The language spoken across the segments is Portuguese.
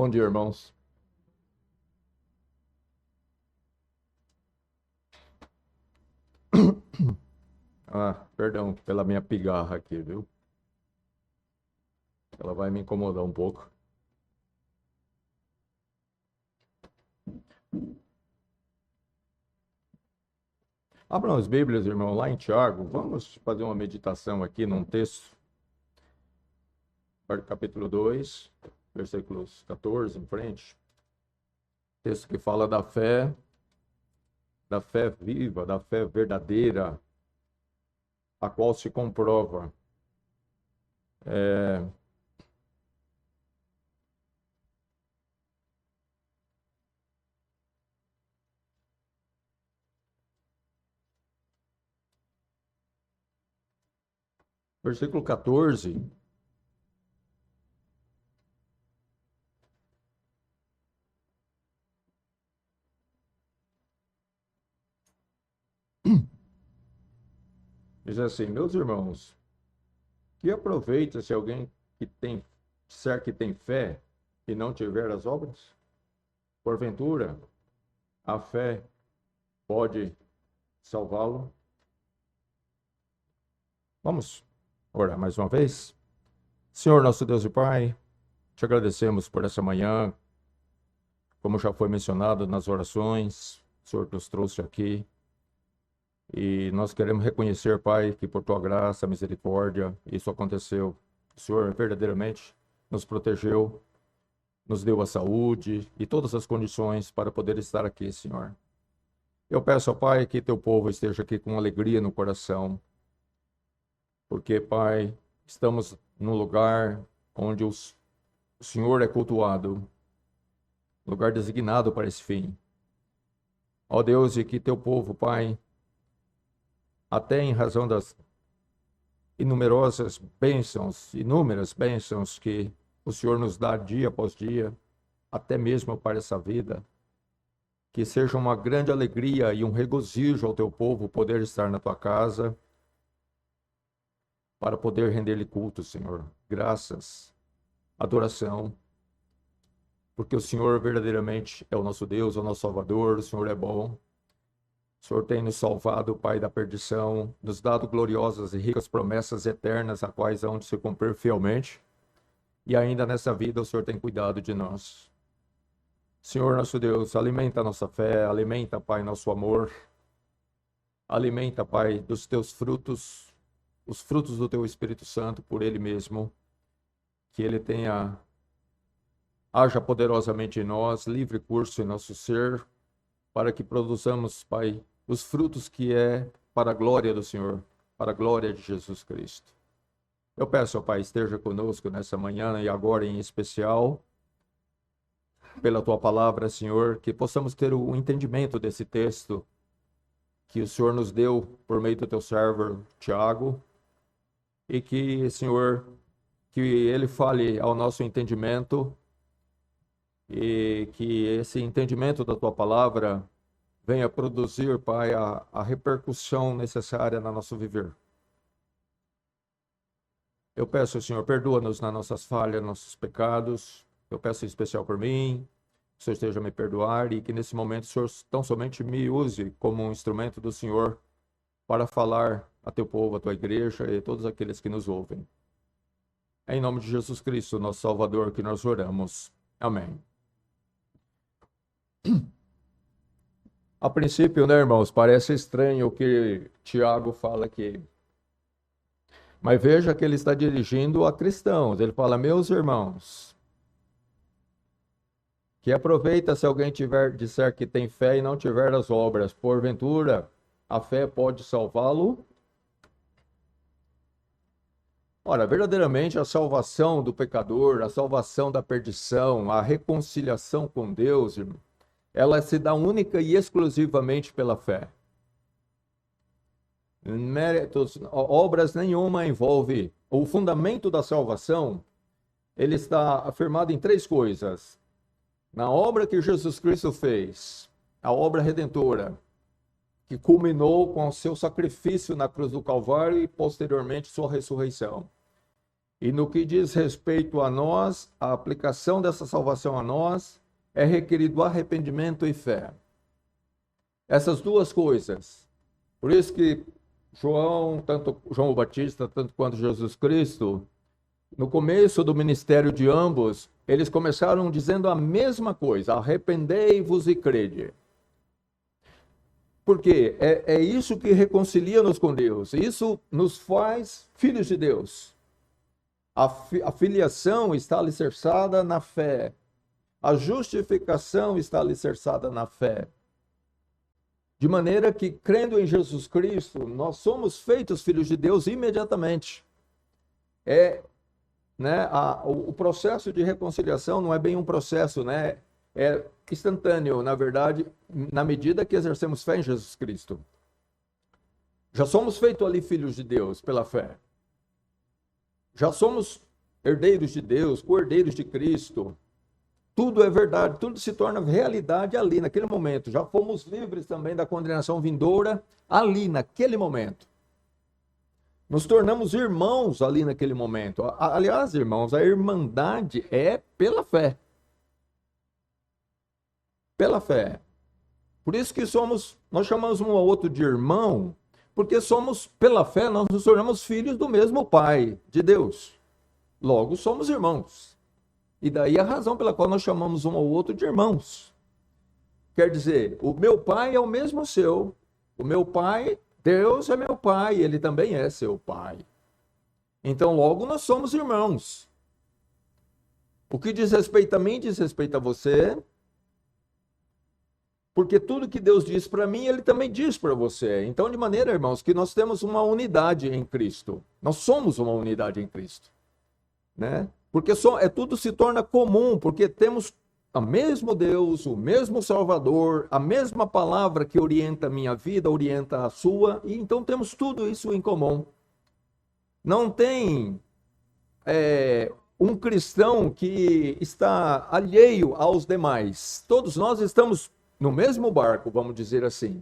Bom dia, irmãos. Perdão pela minha pigarra aqui, viu? Ela vai me incomodar um pouco. Abram as Bíblias, irmão, lá em Tiago. Vamos fazer uma meditação aqui num texto. Capítulo 2, versículos 14 em frente. Texto que fala da fé viva, da fé verdadeira, a qual se comprova. Versículo 14. Diz assim: meus irmãos, que aproveita se alguém disser que tem fé e não tiver as obras? Porventura, a fé pode salvá-lo? Vamos orar mais uma vez. Senhor, nosso Deus e Pai, te agradecemos por essa manhã. Como já foi mencionado nas orações, o Senhor nos trouxe aqui. E nós queremos reconhecer, Pai, que por tua graça, misericórdia, isso aconteceu. O Senhor verdadeiramente nos protegeu, nos deu a saúde e todas as condições para poder estar aqui, Senhor. Eu peço, ó Pai, que teu povo esteja aqui com alegria no coração, porque, Pai, estamos num lugar onde o Senhor é cultuado, lugar designado para esse fim. Ó Deus, e que teu povo, Pai, até em razão das inúmeras bênçãos que o Senhor nos dá dia após dia, até mesmo para essa vida, que seja uma grande alegria e um regozijo ao teu povo poder estar na tua casa, para poder render-lhe culto, Senhor. Graças, adoração, porque o Senhor verdadeiramente é o nosso Deus, é o nosso Salvador, o Senhor é bom. O Senhor tem nos salvado, Pai, da perdição, nos dado gloriosas e ricas promessas eternas, a quais hão de se cumprir fielmente. E ainda nessa vida o Senhor tem cuidado de nós. Senhor nosso Deus, alimenta a nossa fé, alimenta, Pai, nosso amor. Alimenta, Pai, dos teus frutos, os frutos do teu Espírito Santo por Ele mesmo. Que Ele haja poderosamente em nós, livre curso em nosso ser, para que produzamos, Pai, os frutos que é para a glória do Senhor, para a glória de Jesus Cristo. Eu peço, ó Pai, esteja conosco nessa manhã e agora em especial, pela Tua palavra, Senhor, que possamos ter o entendimento desse texto que o Senhor nos deu por meio do Teu servo, Tiago, e que, Senhor, que Ele fale ao nosso entendimento e que esse entendimento da Tua palavra venha produzir, Pai, a repercussão necessária no nosso viver. Eu peço, Senhor, perdoa-nos nas nossas falhas, nossos pecados. Eu peço em especial por mim, que o Senhor esteja a me perdoar e que nesse momento o Senhor tão somente me use como um instrumento do Senhor para falar a teu povo, a tua igreja e a todos aqueles que nos ouvem. É em nome de Jesus Cristo, nosso Salvador, que nós oramos. Amém. A princípio, né, irmãos, parece estranho o que Tiago fala aqui. Mas veja que ele está dirigindo a cristãos. Ele fala: meus irmãos, que aproveita se alguém disser que tem fé e não tiver as obras. Porventura, a fé pode salvá-lo? Ora, verdadeiramente a salvação do pecador, a salvação da perdição, a reconciliação com Deus, irmão, ela se dá única e exclusivamente pela fé. Méritos, obras nenhuma envolve. O fundamento da salvação, ele está afirmado em três coisas. Na obra que Jesus Cristo fez, a obra redentora, que culminou com o seu sacrifício na cruz do Calvário e posteriormente sua ressurreição. E no que diz respeito a nós, a aplicação dessa salvação a nós, é requerido arrependimento e fé. Essas duas coisas. Por isso que tanto João o Batista, tanto quanto Jesus Cristo, no começo do ministério de ambos, eles começaram dizendo a mesma coisa: arrependei-vos e crede. Porque é isso que reconcilia-nos com Deus. Isso nos faz filhos de Deus. A filiação está alicerçada na fé. A justificação está alicerçada na fé. De maneira que, crendo em Jesus Cristo, nós somos feitos filhos de Deus imediatamente. O processo de reconciliação não é bem um processo, né? É instantâneo, na verdade, na medida que exercemos fé em Jesus Cristo. Já somos feitos ali filhos de Deus pela fé. Já somos herdeiros de Deus, co-herdeiros de Cristo. Tudo é verdade, tudo se torna realidade ali, naquele momento. Já fomos livres também da condenação vindoura ali, naquele momento. Nos tornamos irmãos ali naquele momento. Aliás, irmãos, a irmandade é pela fé. Pela fé. Por isso que nós chamamos um ao outro de irmão, porque pela fé, nós nos tornamos filhos do mesmo Pai, de Deus. Logo, somos irmãos. E daí a razão pela qual nós chamamos um ao outro de irmãos. Quer dizer, o meu pai é o mesmo seu. O meu pai, Deus é meu pai, ele também é seu pai. Então, logo, nós somos irmãos. O que diz respeito a mim, diz respeito a você. Porque tudo que Deus diz para mim, ele também diz para você. Então, de maneira, irmãos, que nós temos uma unidade em Cristo. Nós somos uma unidade em Cristo. Né? Porque tudo se torna comum, porque temos o mesmo Deus, o mesmo Salvador, a mesma palavra que orienta a minha vida, orienta a sua, e então temos tudo isso em comum. Não tem um cristão que está alheio aos demais. Todos nós estamos no mesmo barco, vamos dizer assim.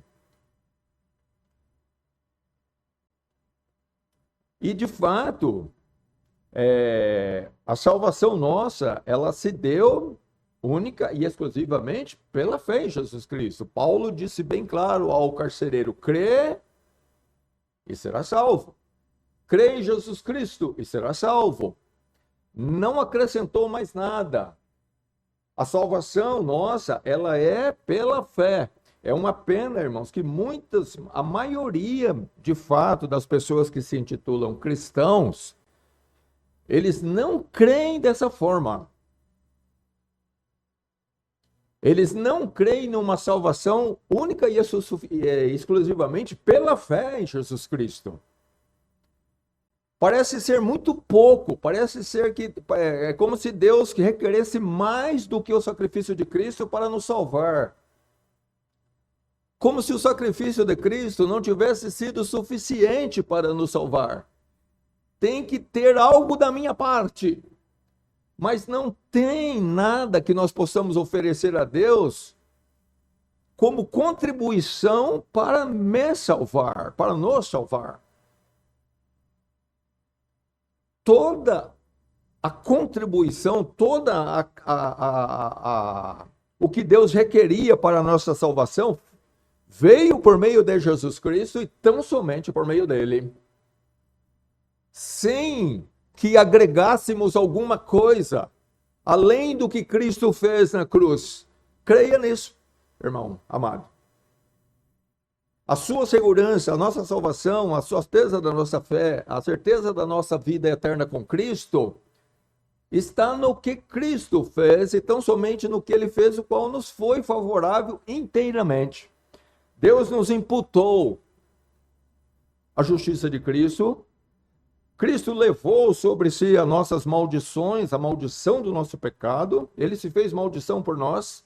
E, de fato, a salvação nossa, ela se deu única e exclusivamente pela fé em Jesus Cristo. Paulo disse bem claro ao carcereiro: crê e será salvo. Crê em Jesus Cristo e será salvo. Não acrescentou mais nada. A salvação nossa, ela é pela fé. É uma pena, irmãos, que a maioria, de fato, das pessoas que se intitulam cristãos, eles não creem dessa forma. Eles não creem numa salvação única e exclusivamente pela fé em Jesus Cristo. Parece ser muito pouco, parece ser que é como se Deus requeresse mais do que o sacrifício de Cristo para nos salvar. Como se o sacrifício de Cristo não tivesse sido suficiente para nos salvar. Tem que ter algo da minha parte. Mas não tem nada que nós possamos oferecer a Deus como contribuição para me salvar, para nos salvar. Toda a contribuição, o que Deus requeria para a nossa salvação, veio por meio de Jesus Cristo e tão somente por meio dele. Sem que agregássemos alguma coisa, além do que Cristo fez na cruz. Creia nisso, irmão amado. A sua segurança, a nossa salvação, a certeza da nossa fé, a certeza da nossa vida eterna com Cristo, está no que Cristo fez e tão somente no que ele fez, o qual nos foi favorável inteiramente. Deus nos imputou a justiça de Cristo. Cristo levou sobre si as nossas maldições, a maldição do nosso pecado. Ele se fez maldição por nós.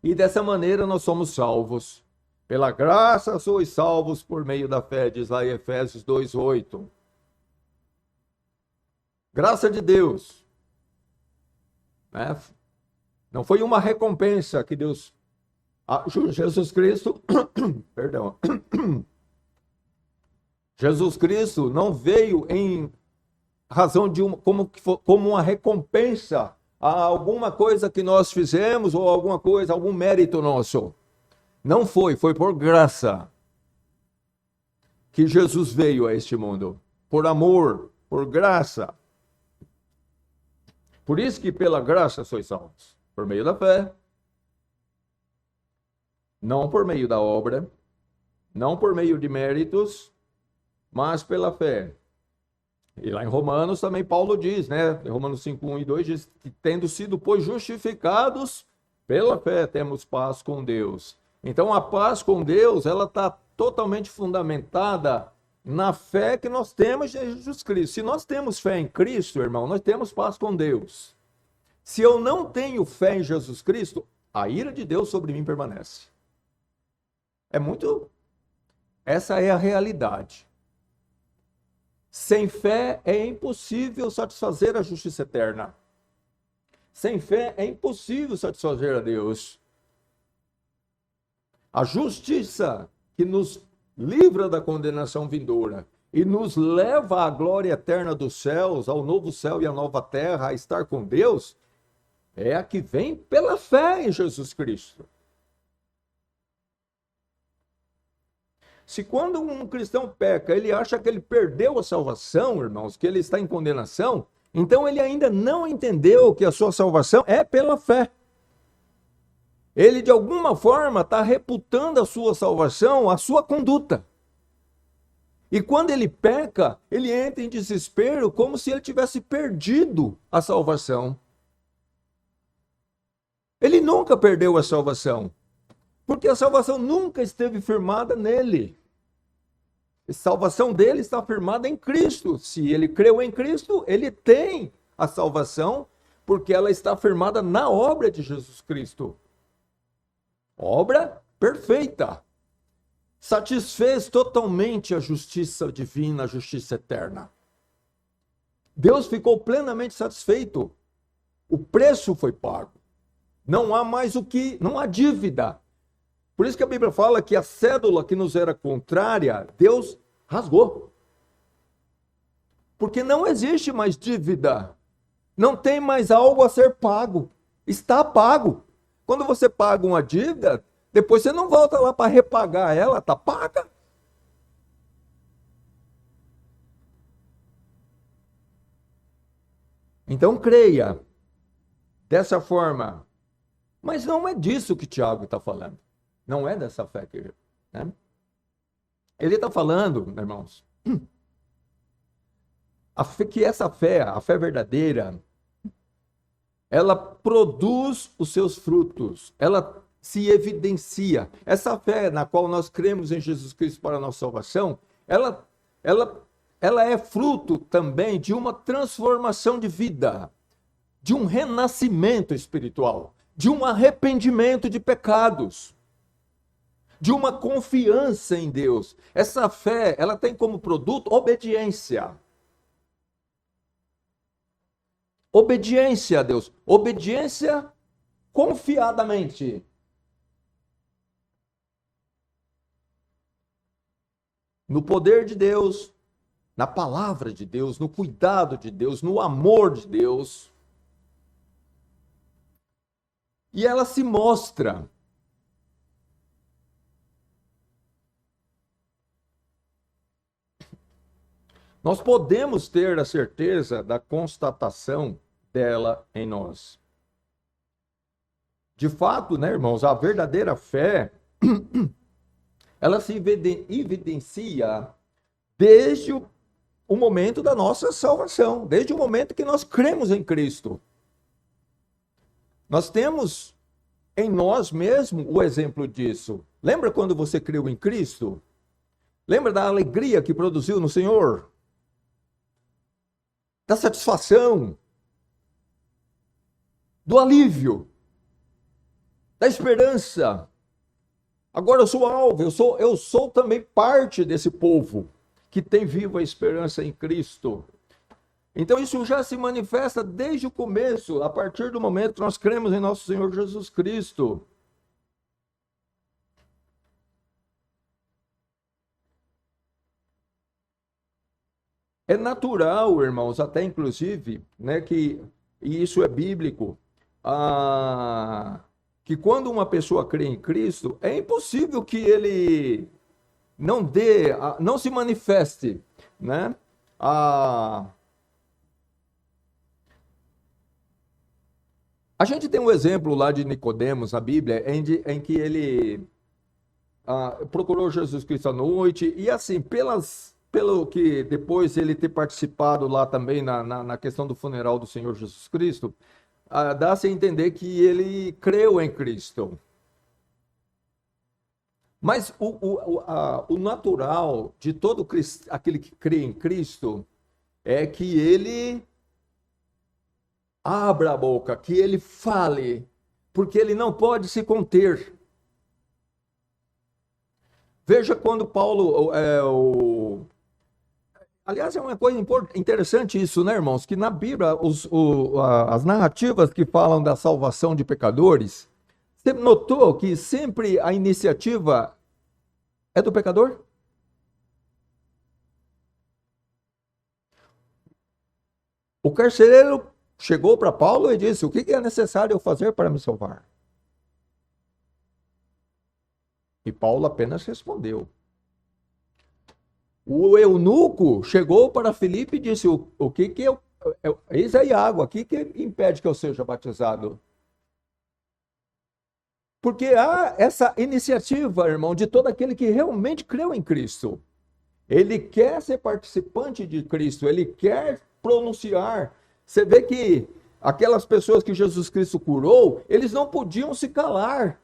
E dessa maneira nós somos salvos. Pela graça sois salvos por meio da fé, diz lá em Efésios 2:8. Graça de Deus. Não foi uma recompensa que Deus... Jesus Cristo... perdão. Jesus Cristo não veio em razão de como uma recompensa a alguma coisa que nós fizemos ou alguma coisa, algum mérito nosso. Não foi por graça que Jesus veio a este mundo. Por amor, por graça. Por isso que pela graça sois salvos. Por meio da fé. Não por meio da obra. Não por meio de méritos, mas pela fé. E lá em Romanos também Paulo diz, né? Em Romanos 5, 1 e 2 diz que tendo sido, pois, justificados pela fé, temos paz com Deus. Então a paz com Deus, ela está totalmente fundamentada na fé que nós temos em Jesus Cristo. Se nós temos fé em Cristo, irmão, nós temos paz com Deus. Se eu não tenho fé em Jesus Cristo, a ira de Deus sobre mim permanece. Essa é a realidade. Sem fé é impossível satisfazer a justiça eterna. Sem fé é impossível satisfazer a Deus. A justiça que nos livra da condenação vindoura e nos leva à glória eterna dos céus, ao novo céu e à nova terra, a estar com Deus, é a que vem pela fé em Jesus Cristo. Se quando um cristão peca, ele acha que ele perdeu a salvação, irmãos, que ele está em condenação, então ele ainda não entendeu que a sua salvação é pela fé. Ele, de alguma forma, está reputando a sua salvação à sua conduta. E quando ele peca, ele entra em desespero como se ele tivesse perdido a salvação. Ele nunca perdeu a salvação, porque a salvação nunca esteve firmada nele. A salvação dele está firmada em Cristo. Se ele creu em Cristo, ele tem a salvação, porque ela está firmada na obra de Jesus Cristo. Obra perfeita. Satisfez totalmente a justiça divina, a justiça eterna. Deus ficou plenamente satisfeito. O preço foi pago. Não há mais não há dívida. Por isso que a Bíblia fala que a cédula que nos era contrária, Deus rasgou. Porque não existe mais dívida. Não tem mais algo a ser pago. Está pago. Quando você paga uma dívida, depois você não volta lá para repagar ela, está paga. Então creia dessa forma. Mas não é disso que Tiago está falando. Não é dessa fé que... Né? Ele está falando, irmãos, que essa fé, a fé verdadeira, ela produz os seus frutos, ela se evidencia. Essa fé na qual nós cremos em Jesus Cristo para a nossa salvação, ela é fruto também de uma transformação de vida, de um renascimento espiritual, de um arrependimento de pecados, de uma confiança em Deus. Essa fé, ela tem como produto obediência. Obediência a Deus. Obediência confiadamente. No poder de Deus, na palavra de Deus, no cuidado de Deus, no amor de Deus. E ela se mostra. Nós podemos ter a certeza da constatação dela em nós. De fato, né, irmãos, a verdadeira fé, ela se evidencia desde o momento da nossa salvação, desde o momento que nós cremos em Cristo. Nós temos em nós mesmos o exemplo disso. Lembra quando você creu em Cristo? Lembra da alegria que produziu no Senhor? Da satisfação, do alívio, da esperança. Agora eu sou alvo, eu sou também parte desse povo que tem viva a esperança em Cristo. Então isso já se manifesta desde o começo, a partir do momento que nós cremos em nosso Senhor Jesus Cristo. É natural, irmãos, até inclusive, né, e isso é bíblico, que quando uma pessoa crê em Cristo, é impossível que ele não se manifeste, né? A, a gente tem um exemplo lá de Nicodemos na Bíblia, em que ele procurou Jesus Cristo à noite, e assim, pelo que depois ele ter participado lá também na questão do funeral do Senhor Jesus Cristo, dá-se a entender que ele creu em Cristo. Mas o natural de todo aquele que crê em Cristo é que ele abra a boca, que ele fale, porque ele não pode se conter. Veja quando Paulo, aliás, é uma coisa interessante isso, né, irmãos? Que na Bíblia, as narrativas que falam da salvação de pecadores, você notou que sempre a iniciativa é do pecador? O carcereiro chegou para Paulo e disse: o que é necessário eu fazer para me salvar? E Paulo apenas respondeu. O eunuco chegou para Filipe e disse: o que eu. Eis aí água, o que impede que eu seja batizado? Porque há essa iniciativa, irmão, de todo aquele que realmente creu em Cristo. Ele quer ser participante de Cristo, ele quer pronunciar. Você vê que aquelas pessoas que Jesus Cristo curou, eles não podiam se calar.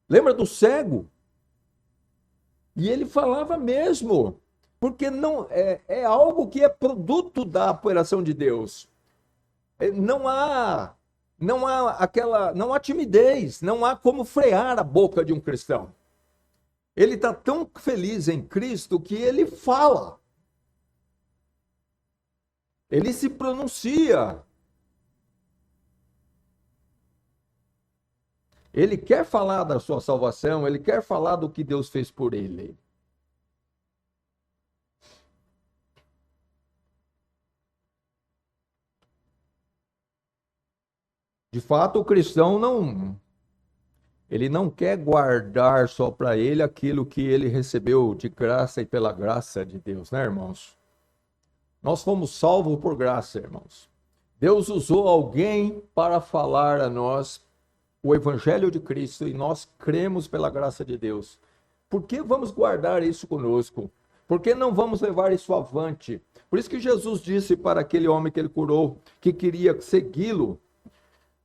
Lembra do cego? E ele falava mesmo, porque não é algo que é produto da operação de Deus. Não há timidez, não há como frear a boca de um cristão. Ele está tão feliz em Cristo que ele fala. Ele se pronuncia. Ele quer falar da sua salvação, ele quer falar do que Deus fez por ele. De fato, o cristão ele não quer guardar só para ele aquilo que ele recebeu de graça e pela graça de Deus, né, irmãos? Nós fomos salvos por graça, irmãos. Deus usou alguém para falar a nós o evangelho de Cristo e nós cremos pela graça de Deus. Por que vamos guardar isso conosco? Por que não vamos levar isso avante? Por isso que Jesus disse para aquele homem que ele curou, que queria segui-lo,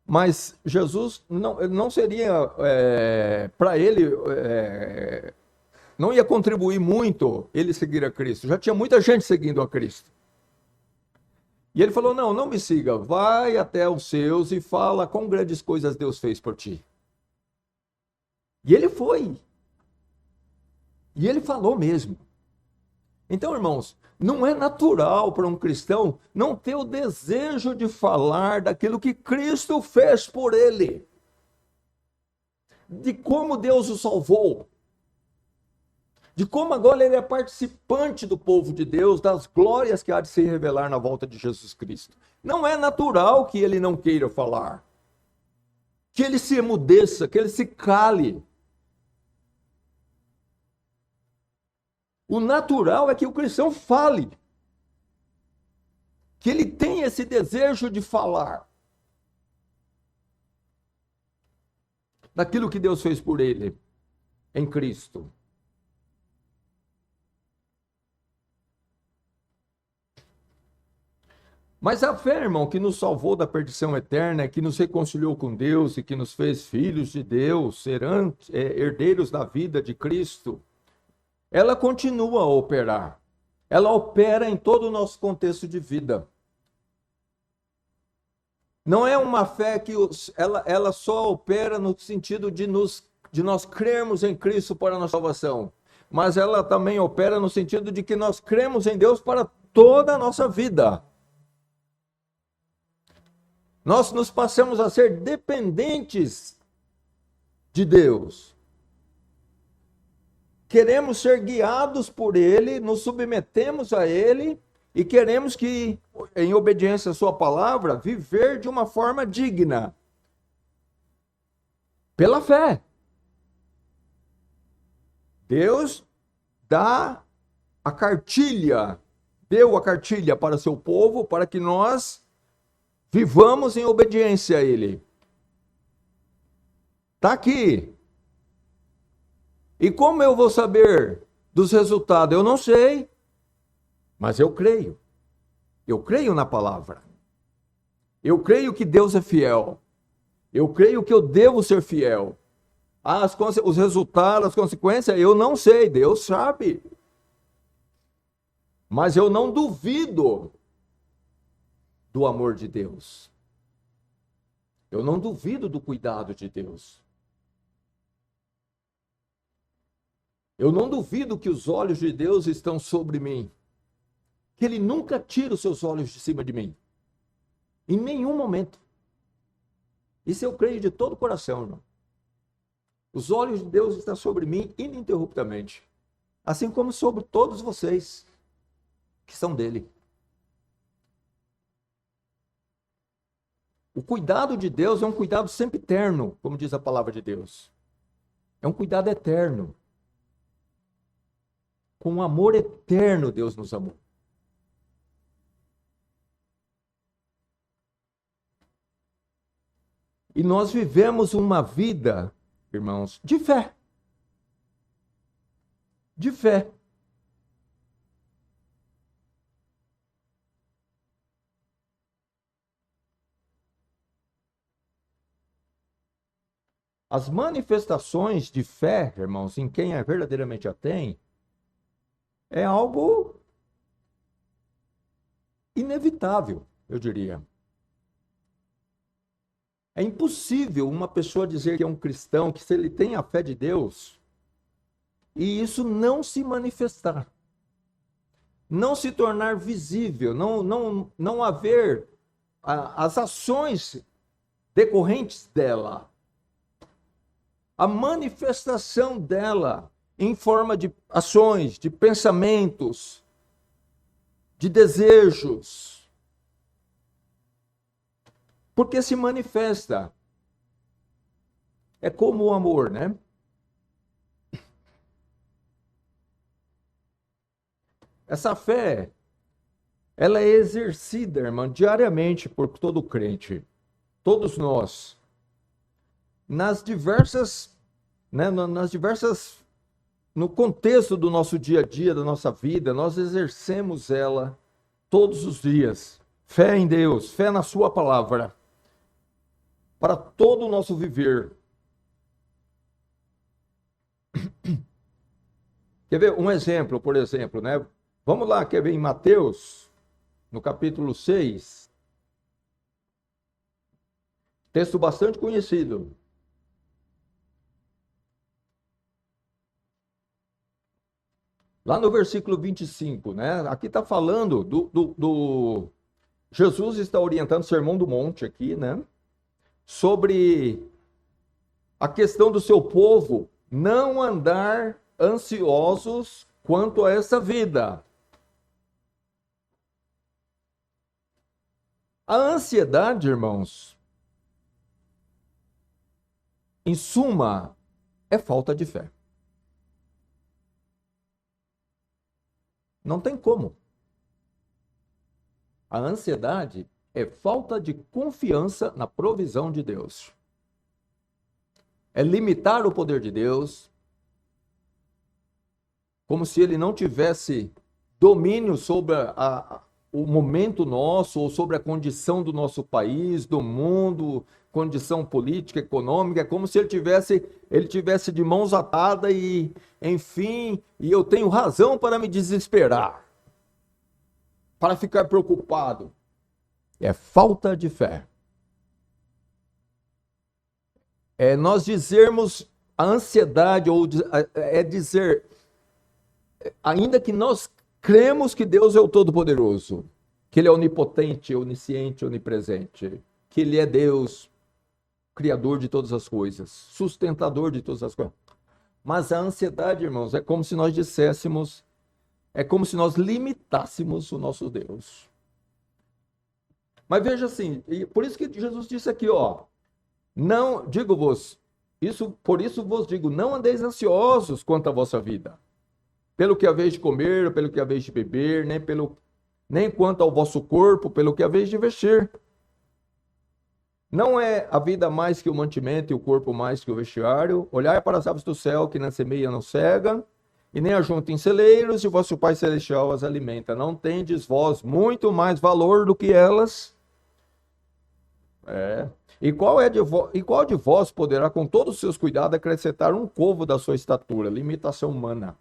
mas Jesus não seria, para ele, não ia contribuir muito ele seguir a Cristo. Já tinha muita gente seguindo a Cristo. E ele falou: não me siga, vai até os seus e fala quão grandes coisas Deus fez por ti. E ele foi. E ele falou mesmo. Então, irmãos, não é natural para um cristão não ter o desejo de falar daquilo que Cristo fez por ele, de como Deus o salvou, de como agora ele é participante do povo de Deus, das glórias que há de se revelar na volta de Jesus Cristo. Não é natural que ele não queira falar, que ele se emudeça, que ele se cale. O natural é que o cristão fale, que ele tenha esse desejo de falar daquilo que Deus fez por ele em Cristo. Mas a fé, irmão, que nos salvou da perdição eterna, que nos reconciliou com Deus e que nos fez filhos de Deus, herdeiros da vida de Cristo, ela continua a operar. Ela opera em todo o nosso contexto de vida. Não é uma fé que ela só opera no sentido de nós crermos em Cristo para a nossa salvação, mas ela também opera no sentido de que nós cremos em Deus para toda a nossa vida. Nós nos passamos a ser dependentes de Deus. queremos ser guiados por Ele, nos submetemos a Ele e queremos que, em obediência à sua palavra, viver de uma forma digna. Pela fé. Deus dá a cartilha, deu a cartilha para seu povo, para que nós vivamos em obediência a Ele. Está aqui. E como eu vou saber dos resultados? Eu não sei, mas eu creio. Eu creio na palavra. Eu creio que Deus é fiel. Eu creio que eu devo ser fiel. Os resultados, as consequências, eu não sei, Deus sabe. Mas eu não duvido do amor de Deus. Eu não duvido do cuidado de Deus. Eu não duvido que os olhos de Deus estão sobre mim. Que Ele nunca tira os seus olhos de cima de mim. Em nenhum momento. Isso eu creio de todo o coração, irmão. Os olhos de Deus estão sobre mim ininterruptamente. Assim como sobre todos vocês que são dele. O cuidado de Deus é um cuidado sempre eterno, como diz a palavra de Deus. É um cuidado eterno. Com um amor eterno Deus nos amou. E nós vivemos uma vida, irmãos, de fé. De fé. As manifestações de fé, irmãos, em quem verdadeiramente a tem, é algo inevitável, eu diria. É impossível uma pessoa dizer que é um cristão, que se ele tem a fé de Deus, e isso não se manifestar, não se tornar visível, não haver as ações decorrentes dela, a manifestação dela em forma de ações, de pensamentos, de desejos. Porque se manifesta. É como o amor, né? Essa fé, ela é exercida, irmão, diariamente por todo crente. Todos nós. Nas diversas, no contexto do nosso dia a dia, da nossa vida, nós exercemos ela todos os dias. Fé em Deus, fé na sua palavra, para todo o nosso viver. Quer ver um exemplo, por exemplo, né? Vamos lá, quer ver em Mateus, no capítulo 6, texto bastante conhecido. Lá no versículo 25, né? Aqui está falando Jesus está orientando o Sermão do Monte aqui, né? Sobre a questão do seu povo não andar ansiosos quanto a essa vida. A ansiedade, irmãos, em suma, é falta de fé. Não tem como. A ansiedade é falta de confiança na provisão de Deus. É limitar o poder de Deus, como se ele não tivesse domínio sobre o momento nosso, ou sobre a condição do nosso país, do mundo, condição política, econômica, como se ele tivesse de mãos atadas e, enfim, e eu tenho razão para me desesperar, para ficar preocupado. É falta de fé. É nós dizermos a ansiedade, ou é dizer, ainda que nós cremos que Deus é o Todo-Poderoso, que Ele é onipotente, onisciente, onipresente, que Ele é Deus, Criador de todas as coisas, sustentador de todas as coisas. Mas a ansiedade, irmãos, é como se nós disséssemos, é como se nós limitássemos o nosso Deus. Mas veja assim, e por isso que Jesus disse aqui, ó, não, digo-vos, por isso vos digo, não andeis ansiosos quanto à vossa vida, pelo que haveis de comer, pelo que haveis de beber, nem quanto ao vosso corpo, pelo que haveis de vestir. Não é a vida mais que o mantimento e o corpo mais que o vestiário? Olhai para as aves do céu, que não semeiam, não cegam, e nem ajuntam em celeiros, e vosso Pai Celestial as alimenta. Não tendes vós muito mais valor do que elas? E qual de vós poderá, com todos os seus cuidados, acrescentar um covo da sua estatura? Limitação humana.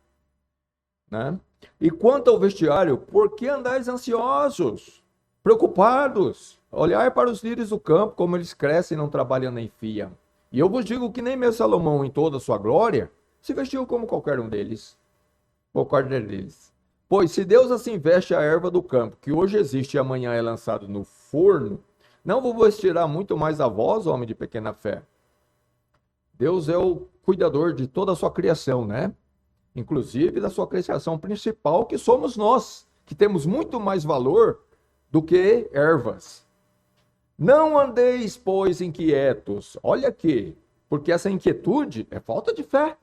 Né? E quanto ao vestiário, por que andais ansiosos, preocupados? Olhai para os lírios do campo, como eles crescem, não trabalham nem fiam. E eu vos digo que nem mesmo Salomão, em toda a sua glória, se vestiu como qualquer deles. Pois se Deus assim veste a erva do campo, que hoje existe e amanhã é lançado no forno, não vos vestirá muito mais a vós, homem de pequena fé. Deus é o cuidador de toda a sua criação, né? Inclusive da sua criação principal, que somos nós, que temos muito mais valor do que ervas. Não andeis, pois, inquietos. Olha aqui, porque essa inquietude é falta de fé.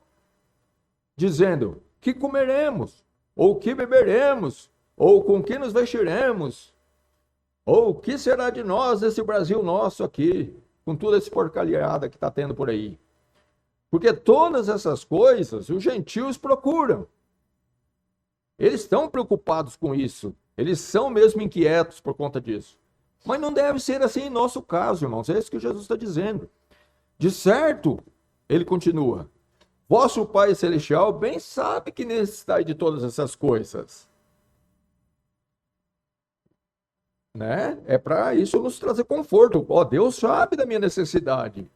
Dizendo, que comeremos? Ou que beberemos? Ou com que nos vestiremos? Ou o que será de nós, esse Brasil nosso aqui, com toda essa porcalhada que está tendo por aí? Porque todas essas coisas os gentios procuram. Eles estão preocupados com isso. Eles são mesmo inquietos por conta disso. Mas não deve ser assim em nosso caso, irmãos. É isso que Jesus está dizendo. De certo, ele continua, vosso Pai Celestial bem sabe que necessitai de todas essas coisas. Né? É para isso nos trazer conforto. Ó, Deus sabe da minha necessidade.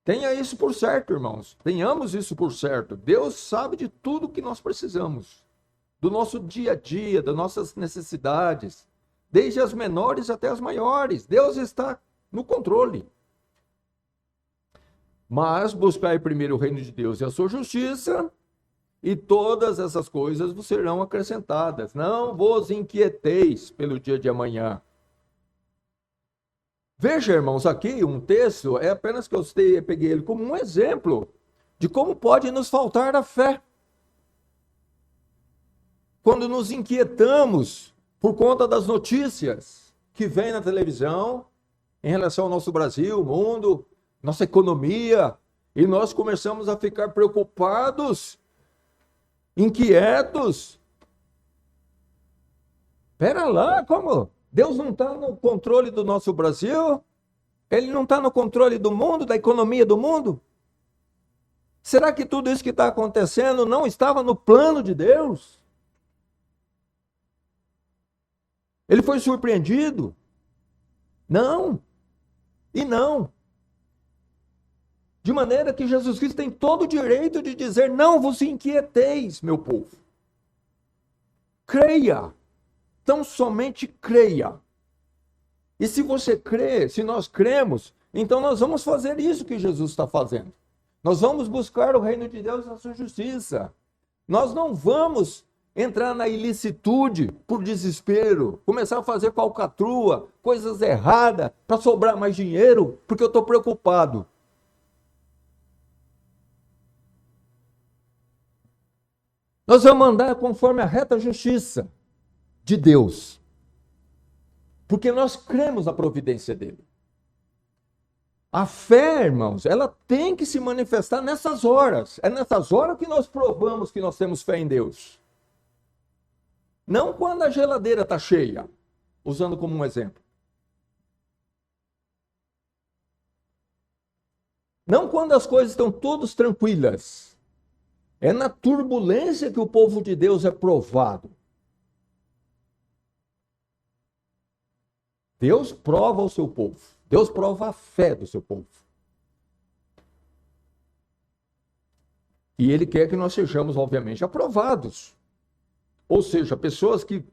Tenha isso por certo, irmãos. Tenhamos isso por certo. Deus sabe de tudo que nós precisamos. Do nosso dia a dia, das nossas necessidades. Desde as menores até as maiores. Deus está no controle. Mas buscai primeiro o reino de Deus e a sua justiça, e todas essas coisas vos serão acrescentadas. Não vos inquieteis pelo dia de amanhã. Veja, irmãos, aqui um texto, é apenas que eu peguei ele como um exemplo de como pode nos faltar a fé. Quando nos inquietamos por conta das notícias que vêm na televisão em relação ao nosso Brasil, mundo, nossa economia, e nós começamos a ficar preocupados, inquietos. Pera lá, como? Deus não está no controle do nosso Brasil? Ele não está no controle do mundo, da economia do mundo? Será que tudo isso que está acontecendo não estava no plano de Deus? Ele foi surpreendido? Não. E não. De maneira que Jesus Cristo tem todo o direito de dizer, não vos inquieteis, meu povo. Creia. Tão somente creia. E se você crê, se nós cremos, então nós vamos fazer isso que Jesus está fazendo. Nós vamos buscar o reino de Deus e a sua justiça. Nós não vamos entrar na ilicitude por desespero, começar a fazer falcatrua, coisas erradas, para sobrar mais dinheiro, porque eu estou preocupado. Nós vamos andar conforme a reta justiça de Deus. Porque nós cremos na providência dele. A fé, irmãos, ela tem que se manifestar nessas horas. É nessas horas que nós provamos que nós temos fé em Deus. Não quando a geladeira está cheia, usando como um exemplo. Não quando as coisas estão todas tranquilas. É na turbulência que o povo de Deus é provado. Deus prova o seu povo. Deus prova a fé do seu povo. E Ele quer que nós sejamos, obviamente, aprovados. Ou seja, pessoas que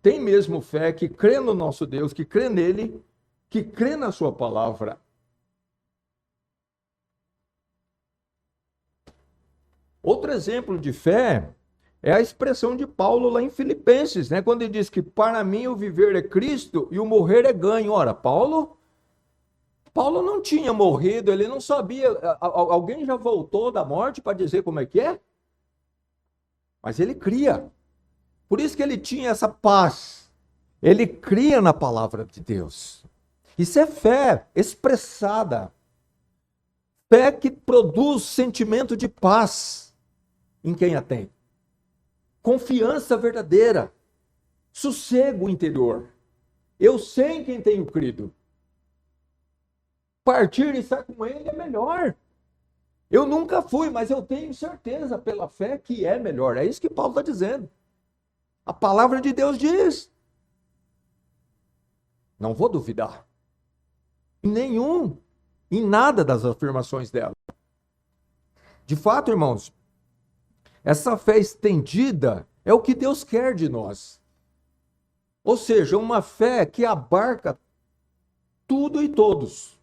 têm mesmo fé, que crêem no nosso Deus, que crêem nele, que crêem na sua palavra. Outro exemplo de fé é a expressão de Paulo lá em Filipenses, né? Quando ele diz que para mim o viver é Cristo e o morrer é ganho. Ora, Paulo não tinha morrido, ele não sabia. Alguém já voltou da morte para dizer como é que é? Mas ele cria. Por isso que ele tinha essa paz. Ele cria na palavra de Deus. Isso é fé expressada. Fé que produz sentimento de paz em quem a tem. Confiança verdadeira. Sossego interior. Eu sei em quem tenho crido. Partir e estar com ele é melhor. Eu nunca fui, mas eu tenho certeza pela fé que é melhor. É isso que Paulo está dizendo. A palavra de Deus diz. Não vou duvidar. Em nada das afirmações dela. De fato, irmãos, essa fé estendida é o que Deus quer de nós. Ou seja, uma fé que abarca tudo e todos.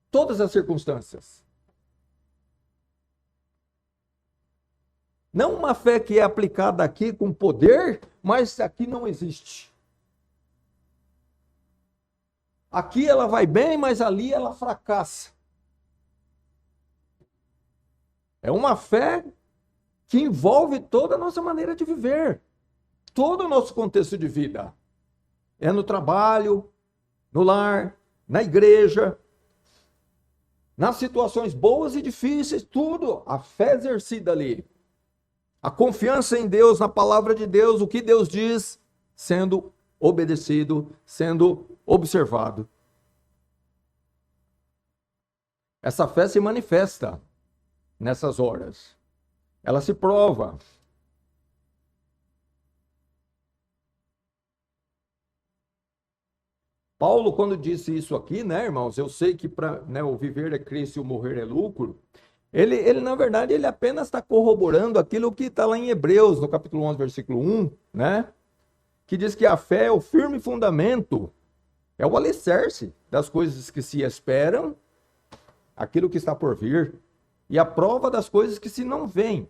Todas as circunstâncias. Não uma fé que é aplicada aqui com poder, mas aqui não existe. Aqui ela vai bem, mas ali ela fracassa. É uma fé que envolve toda a nossa maneira de viver, todo o nosso contexto de vida. É no trabalho, no lar, na igreja, nas situações boas e difíceis, tudo, a fé exercida ali. A confiança em Deus, na palavra de Deus, o que Deus diz, sendo obedecido, sendo observado. Essa fé se manifesta nessas horas. Ela se prova. Paulo, quando disse isso aqui, né, irmãos, eu sei que o viver é Cristo e o morrer é lucro, ele na verdade, ele apenas está corroborando aquilo que está lá em Hebreus, no capítulo 11, versículo 1, né, que diz que a fé é o firme fundamento, é o alicerce das coisas que se esperam, aquilo que está por vir, e a prova das coisas que se não veem.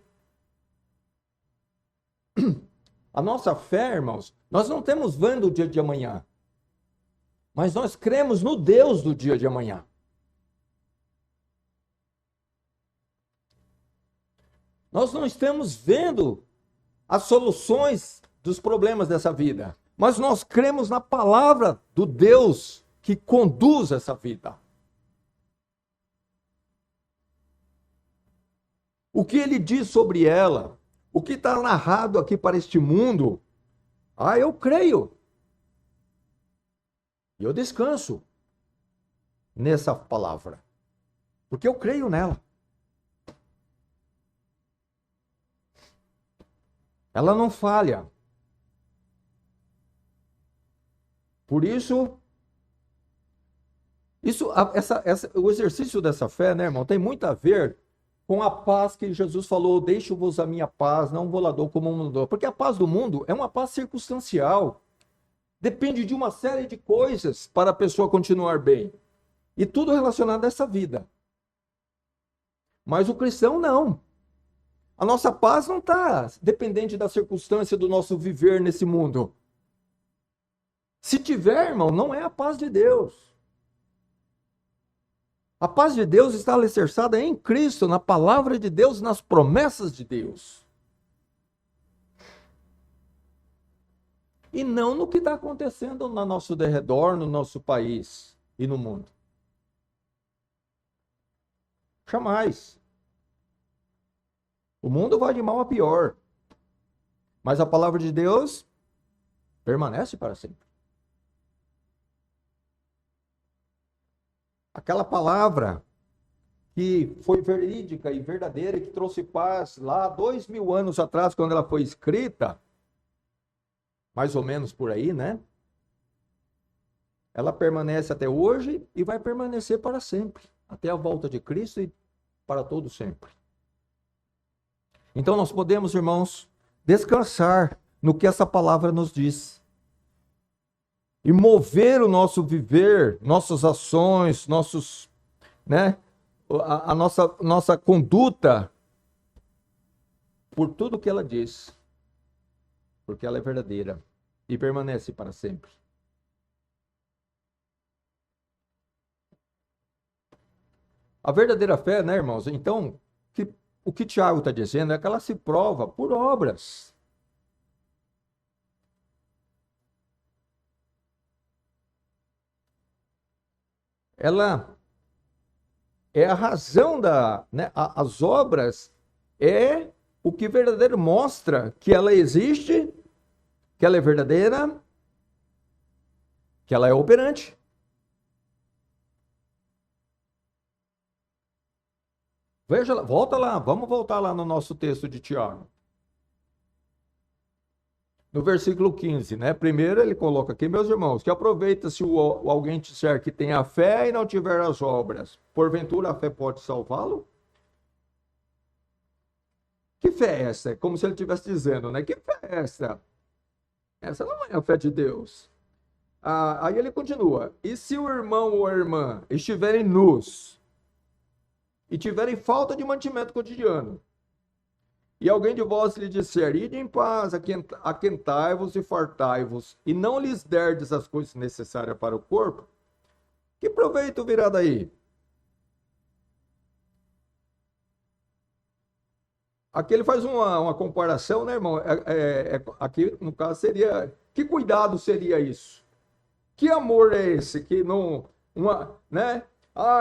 A nossa fé, irmãos, nós não temos vendo o dia de amanhã, mas nós cremos no Deus do dia de amanhã. Nós não estamos vendo as soluções dos problemas dessa vida, mas nós cremos na palavra do Deus que conduz essa vida. O que ele diz sobre ela, o que está narrado aqui para este mundo, eu creio. E eu descanso nessa palavra, porque eu creio nela. Ela não falha. Por isso, o exercício dessa fé, né, irmão, tem muito a ver com a paz que Jesus falou, deixo-vos a minha paz, não vou lá dou como o mundo dou. Porque a paz do mundo é uma paz circunstancial. Depende de uma série de coisas para a pessoa continuar bem. E tudo relacionado a essa vida. Mas o cristão não. A nossa paz não está dependente da circunstância do nosso viver nesse mundo. Se tiver, irmão, não é a paz de Deus. A paz de Deus está alicerçada em Cristo, na palavra de Deus, nas promessas de Deus. E não no que está acontecendo no nosso derredor, no nosso país e no mundo. Jamais. O mundo vai de mal a pior. Mas a palavra de Deus permanece para sempre. Aquela palavra que foi verídica e verdadeira, que trouxe paz lá 2000 anos atrás, quando ela foi escrita, mais ou menos por aí, né? Ela permanece até hoje e vai permanecer para sempre, até a volta de Cristo e para todo sempre. Então nós podemos, irmãos, descansar no que essa palavra nos diz. E mover o nosso viver, nossas ações, a nossa conduta por tudo que ela diz, porque ela é verdadeira e permanece para sempre. A verdadeira fé, né, irmãos? Então, o que Tiago está dizendo é que ela se prova por obras. Ela é a razão né, as obras é o que verdadeiro mostra que ela existe, que ela é verdadeira, que ela é operante. Veja, volta lá, vamos voltar lá no nosso texto de Tiago. No versículo 15, né? Primeiro ele coloca aqui, meus irmãos, que aproveita se alguém disser que tem a fé e não tiver as obras. Porventura a fé pode salvá-lo? Que fé é essa? É como se ele estivesse dizendo, né? Que fé é essa? Essa não é a fé de Deus. Aí ele continua. E se o irmão ou a irmã estiverem nus e tiverem falta de mantimento cotidiano, e alguém de vós lhe disser, ide em paz, aquentai-vos e fartai-vos, e não lhes derdes as coisas necessárias para o corpo, que proveito virá daí? Aqui ele faz uma comparação, né, irmão? Aqui, no caso, seria... Que cuidado seria isso? Que amor é esse? Que não... né?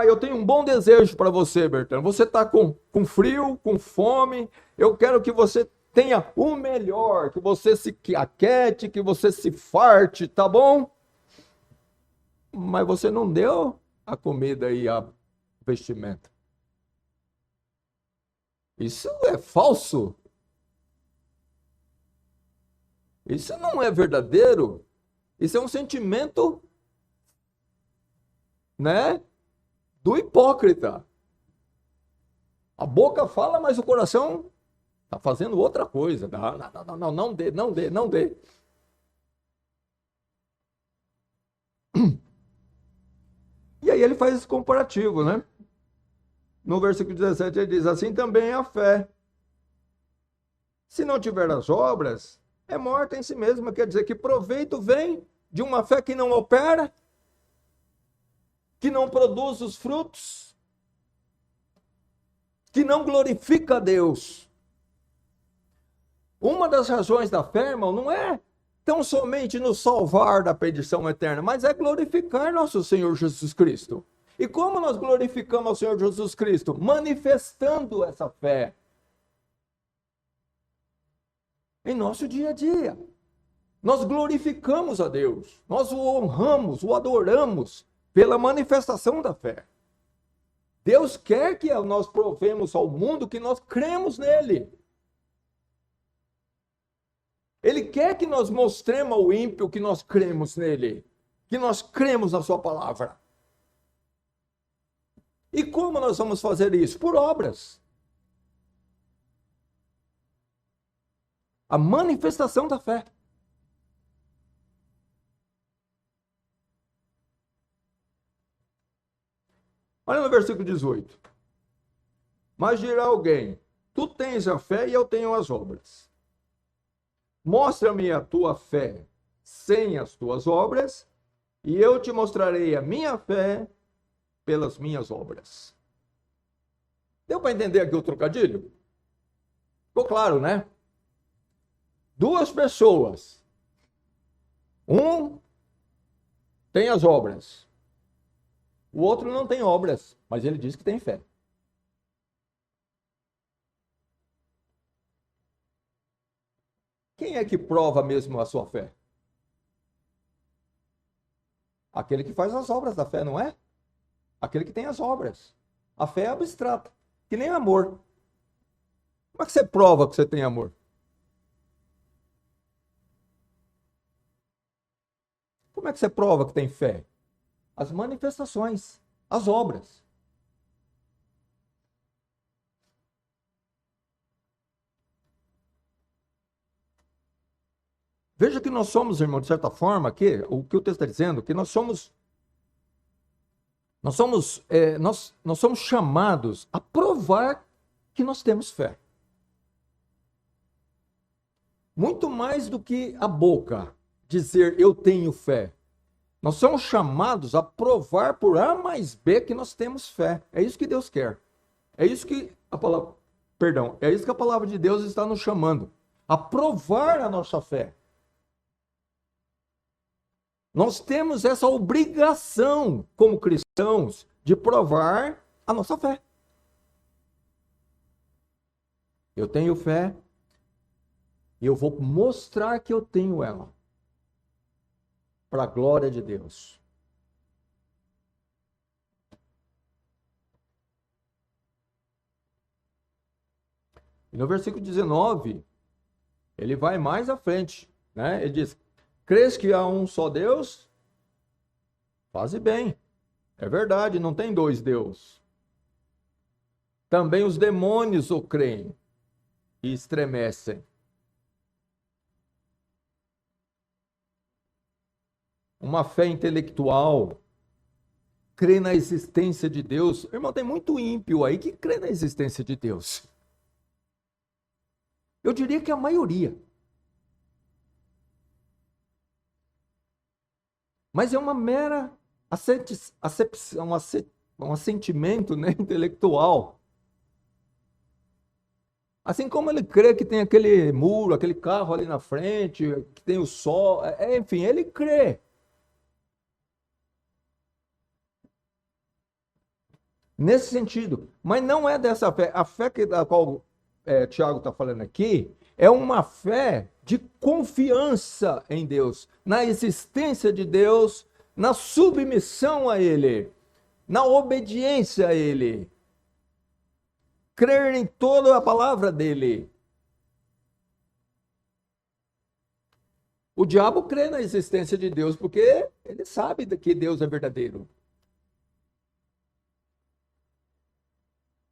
Eu tenho um bom desejo para você, Bertano. Você está com frio, com fome. Eu quero que você tenha o melhor, que você se aquete, que você se farte, tá bom? Mas você não deu a comida e a vestimenta. Isso é falso. Isso não é verdadeiro. Isso é um sentimento, né, do hipócrita. A boca fala, mas o coração está fazendo outra coisa. Não dê, não dê, não dê. E aí ele faz esse comparativo, né? No versículo 17 ele diz, assim também é a fé. Se não tiver as obras, é morta em si mesma. Quer dizer, que proveito vem de uma fé que não opera, que não produz os frutos, que não glorifica a Deus. Uma das razões da fé, irmão, não é tão somente nos salvar da perdição eterna, mas é glorificar nosso Senhor Jesus Cristo. E como nós glorificamos ao Senhor Jesus Cristo? Manifestando essa fé em nosso dia a dia. Nós glorificamos a Deus, nós o honramos, o adoramos pela manifestação da fé. Deus quer que nós provemos ao mundo que nós cremos nele. Ele quer que nós mostremos ao ímpio que nós cremos nele, que nós cremos na sua palavra. E como nós vamos fazer isso? Por obras. A manifestação da fé. Olha no versículo 18. Mas dirá alguém, tu tens a fé e eu tenho as obras. Mostra-me a tua fé sem as tuas obras, e eu te mostrarei a minha fé pelas minhas obras. Deu para entender aqui o trocadilho? Ficou claro, né? Duas pessoas. Um tem as obras. O outro não tem obras, mas ele diz que tem fé. Quem é que prova mesmo a sua fé? Aquele que faz as obras da fé, não é? Aquele que tem as obras. A fé é abstrata, que nem amor. Como é que você prova que você tem amor? Como é que você prova que tem fé? As manifestações, as obras. Veja que nós somos, irmão, de certa forma, aqui, o que o texto está dizendo, que nós somos Nós somos chamados a provar que nós temos fé. Muito mais do que a boca dizer eu tenho fé. Nós somos chamados a provar por A mais B que nós temos fé. É isso que Deus quer. É isso que é isso que a palavra de Deus está nos chamando. A provar a nossa fé. Nós temos essa obrigação, como cristãos, de provar a nossa fé. Eu tenho fé e eu vou mostrar que eu tenho ela. Para a glória de Deus. E no versículo 19, ele vai mais à frente, né? Ele diz: crês que há um só Deus? Faze bem. É verdade, não tem dois deuses. Também os demônios o creem e estremecem. Uma fé intelectual, crê na existência de Deus. Irmão, tem muito ímpio aí que crê na existência de Deus. Eu diria que a maioria. Mas é uma mera um assentimento, né, intelectual. Assim como ele crê que tem aquele muro, aquele carro ali na frente, que tem o sol, enfim, ele crê. Nesse sentido, mas não é dessa fé. A fé da qual Tiago está falando aqui é uma fé de confiança em Deus, na existência de Deus, na submissão a Ele, na obediência a Ele, crer em toda a palavra dele. O diabo crê na existência de Deus porque ele sabe que Deus é verdadeiro.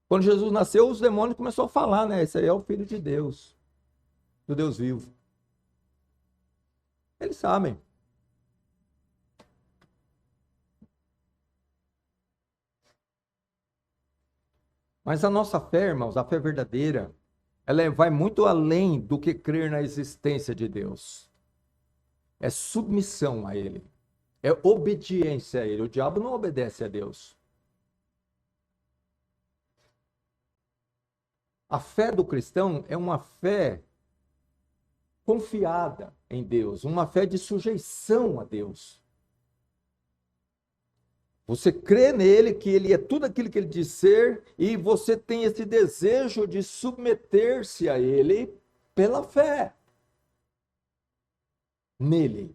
Quando Jesus nasceu, os demônios começaram a falar, né? Esse aí é o Filho de Deus, do Deus vivo. Eles sabem. Mas a nossa fé, irmãos, a fé verdadeira, ela vai muito além do que crer na existência de Deus. É submissão a Ele. É obediência a Ele. O diabo não obedece a Deus. A fé do cristão é uma fé confiada em Deus, uma fé de sujeição a Deus. Você crê nele, que ele é tudo aquilo que ele diz ser, e você tem esse desejo de submeter-se a ele pela fé nele.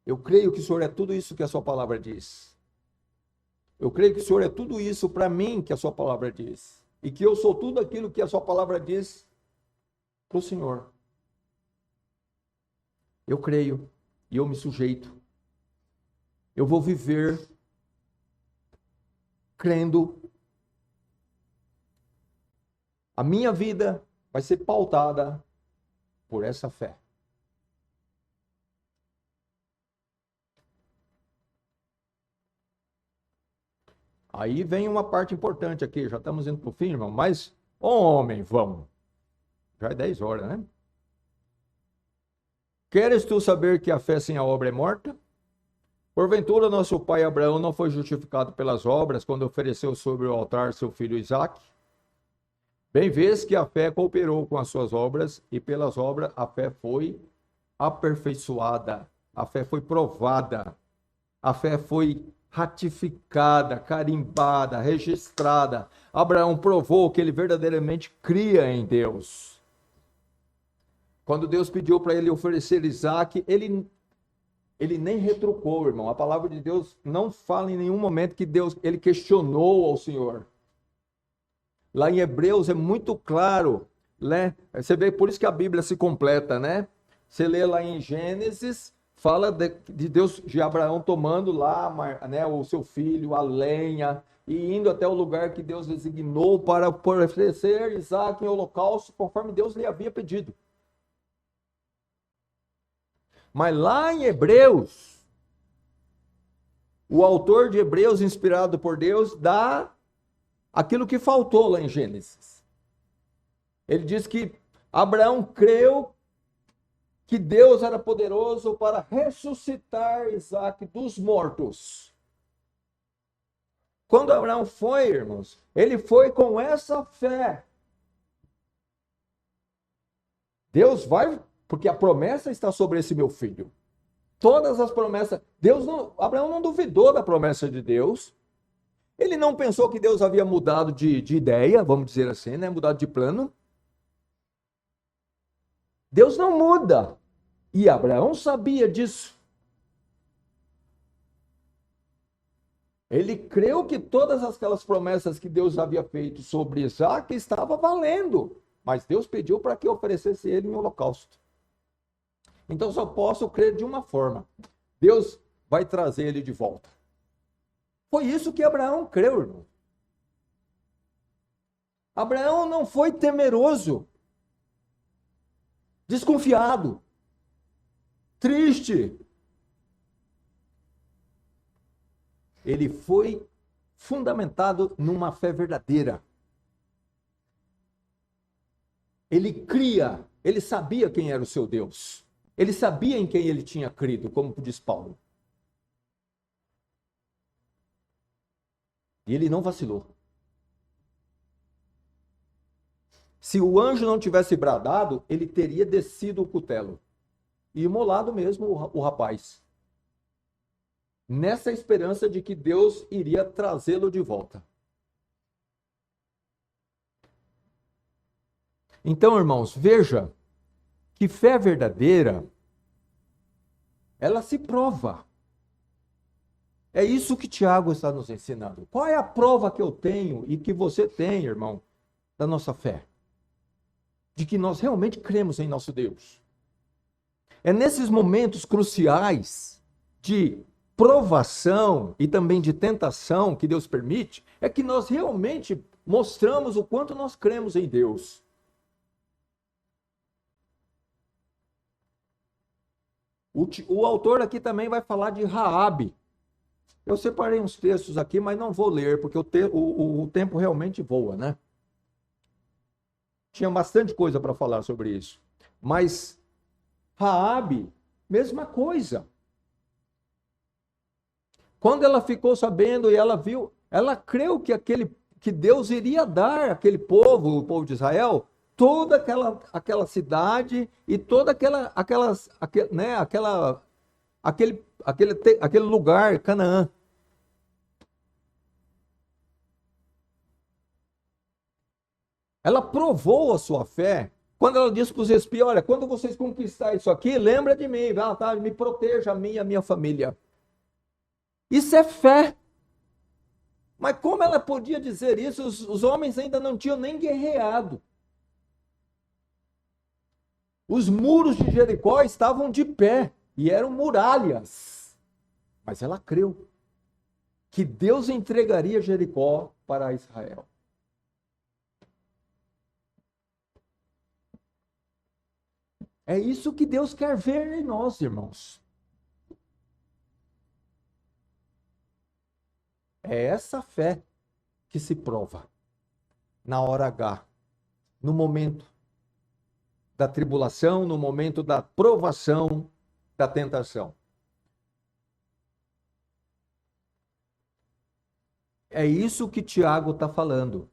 Eu creio que o Senhor é tudo isso que a sua palavra diz. Eu creio que o Senhor é tudo isso para mim que a sua palavra diz. E que eu sou tudo aquilo que a sua palavra diz para o Senhor. Eu creio e eu me sujeito. Eu vou viver crendo. A minha vida vai ser pautada por essa fé. Aí vem uma parte importante aqui, já estamos indo para o fim, irmão, mas, homem, vamos. Já é 10 horas, né? Queres tu saber que a fé sem a obra é morta? Porventura nosso pai Abraão não foi justificado pelas obras quando ofereceu sobre o altar seu filho Isaque? Bem vês que a fé cooperou com as suas obras e pelas obras a fé foi aperfeiçoada, a fé foi provada, a fé foi ratificada, carimbada, registrada. Abraão provou que ele verdadeiramente cria em Deus. Quando Deus pediu para ele oferecer Isaque, ele nem retrucou, irmão. A palavra de Deus não fala em nenhum momento que ele questionou ao Senhor. Lá em Hebreus é muito claro, né? Você vê, por isso que a Bíblia se completa, né? Você lê lá em Gênesis, fala de Deus, de Abraão tomando lá, né, o seu filho, a lenha, e indo até o lugar que Deus designou para oferecer Isaque em holocausto, conforme Deus lhe havia pedido. Mas lá em Hebreus, o autor de Hebreus, inspirado por Deus, dá aquilo que faltou lá em Gênesis. Ele diz que Abraão creu que Deus era poderoso para ressuscitar Isaac dos mortos. Quando Abraão foi, irmãos, ele foi com essa fé. Deus vai, porque a promessa está sobre esse meu filho. Todas as promessas, Abraão não duvidou da promessa de Deus. Ele não pensou que Deus havia mudado de ideia, vamos dizer assim, né? Mudado de plano. Deus não muda. E Abraão sabia disso. Ele creu que todas aquelas promessas que Deus havia feito sobre Isaac estavam valendo. Mas Deus pediu para que oferecesse ele em holocausto. Então só posso crer de uma forma. Deus vai trazer ele de volta. Foi isso que Abraão creu, irmão. Abraão não foi temeroso, desconfiado, triste. Ele foi fundamentado numa fé verdadeira. Ele cria, ele sabia quem era o seu Deus. Ele sabia em quem ele tinha crido, como diz Paulo. E ele não vacilou. Se o anjo não tivesse bradado, ele teria descido o cutelo e imolado mesmo o rapaz. Nessa esperança de que Deus iria trazê-lo de volta. Então, irmãos, veja que fé verdadeira, ela se prova. É isso que Tiago está nos ensinando. Qual é a prova que eu tenho e que você tem, irmão, da nossa fé? De que nós realmente cremos em nosso Deus. É nesses momentos cruciais de provação e também de tentação que Deus permite, é que nós realmente mostramos o quanto nós cremos em Deus. O autor aqui também vai falar de Raabe. Eu separei uns textos aqui, mas não vou ler, porque o tempo realmente voa, né? Tinha bastante coisa para falar sobre isso. Mas Raabe, mesma coisa. Quando ela ficou sabendo e ela viu, ela creu que Deus iria dar àquele povo, o povo de Israel, toda aquela cidade e toda aquele lugar, Canaã. Ela provou a sua fé quando ela disse para os espias: olha, quando vocês conquistarem isso aqui, lembra de mim, tá? Me proteja a mim e a minha família. Isso é fé. Mas como ela podia dizer isso? Os homens ainda não tinham nem guerreado. Os muros de Jericó estavam de pé e eram muralhas. Mas ela creu que Deus entregaria Jericó para Israel. É isso que Deus quer ver em nós, irmãos. É essa fé que se prova na hora H, no momento da tribulação, no momento da provação, da tentação. É isso que Tiago está falando.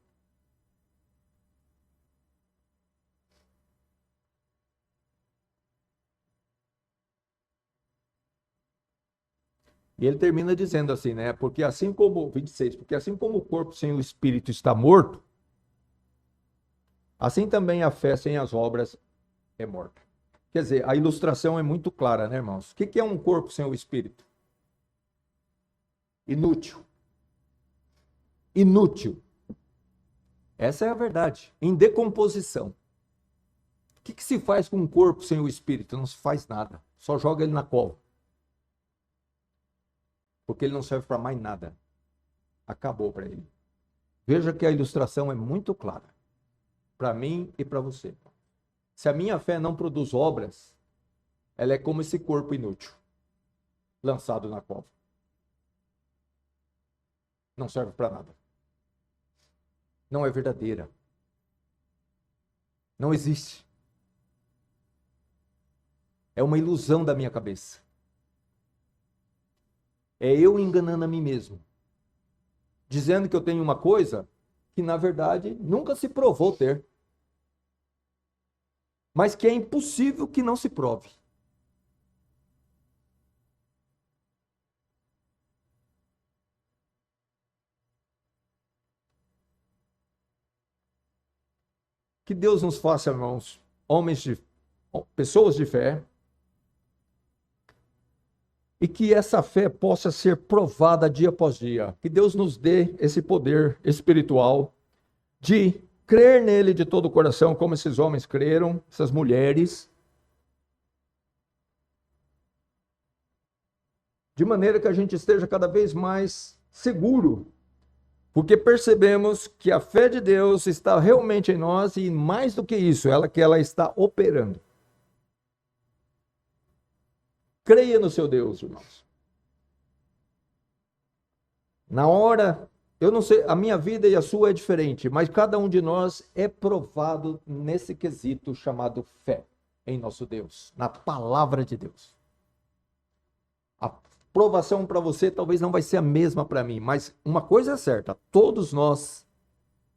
E ele termina dizendo assim, né? Porque assim como, 26, porque assim como o corpo sem o espírito está morto, assim também a fé sem as obras é morta. Quer dizer, a ilustração é muito clara, né, irmãos? O que é um corpo sem o espírito? Inútil. Inútil. Essa é a verdade. Em decomposição. O que se faz com um corpo sem o espírito? Não se faz nada. Só joga ele na cova. Porque ele não serve para mais nada. Acabou para ele. Veja que a ilustração é muito clara. Para mim e para você. Se a minha fé não produz obras, ela é como esse corpo inútil, lançado na cova. Não serve para nada. Não é verdadeira. Não existe. É uma ilusão da minha cabeça. É eu enganando a mim mesmo. Dizendo que eu tenho uma coisa que, na verdade, nunca se provou ter. Mas que é impossível que não se prove. Que Deus nos faça, irmãos, pessoas de fé, e que essa fé possa ser provada dia após dia. Que Deus nos dê esse poder espiritual de crer nele de todo o coração, como esses homens creram, essas mulheres, de maneira que a gente esteja cada vez mais seguro, porque percebemos que a fé de Deus está realmente em nós e, mais do que isso, ela está operando. Creia no seu Deus, irmãos. Na hora, eu não sei, a minha vida e a sua é diferente, mas cada um de nós é provado nesse quesito chamado fé em nosso Deus, na palavra de Deus. A provação para você talvez não vai ser a mesma para mim, mas uma coisa é certa, todos nós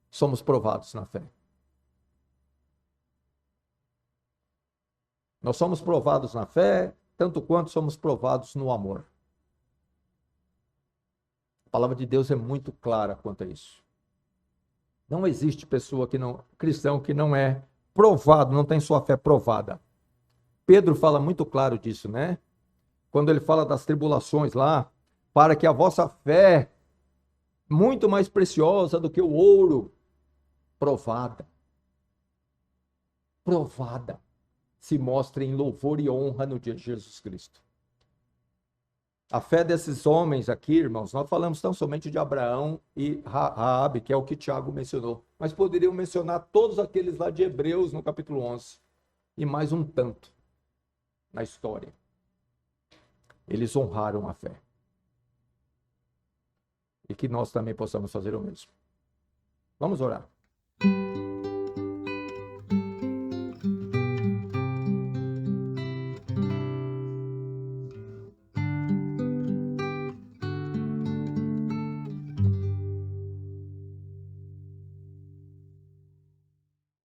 somos provados na fé. Nós somos provados na fé, tanto quanto somos provados no amor. A palavra de Deus é muito clara quanto a isso. Não existe pessoa cristão que não é provado, não tem sua fé provada. Pedro fala muito claro disso, né? Quando ele fala das tribulações lá, para que a vossa fé, muito mais preciosa do que o ouro, provada, se mostre em louvor e honra no dia de Jesus Cristo. A fé desses homens aqui, irmãos, nós falamos tão somente de Abraão e Raabe, que é o que Tiago mencionou, mas poderiam mencionar todos aqueles lá de Hebreus no capítulo 11, e mais um tanto na história. Eles honraram a fé. E que nós também possamos fazer o mesmo. Vamos orar.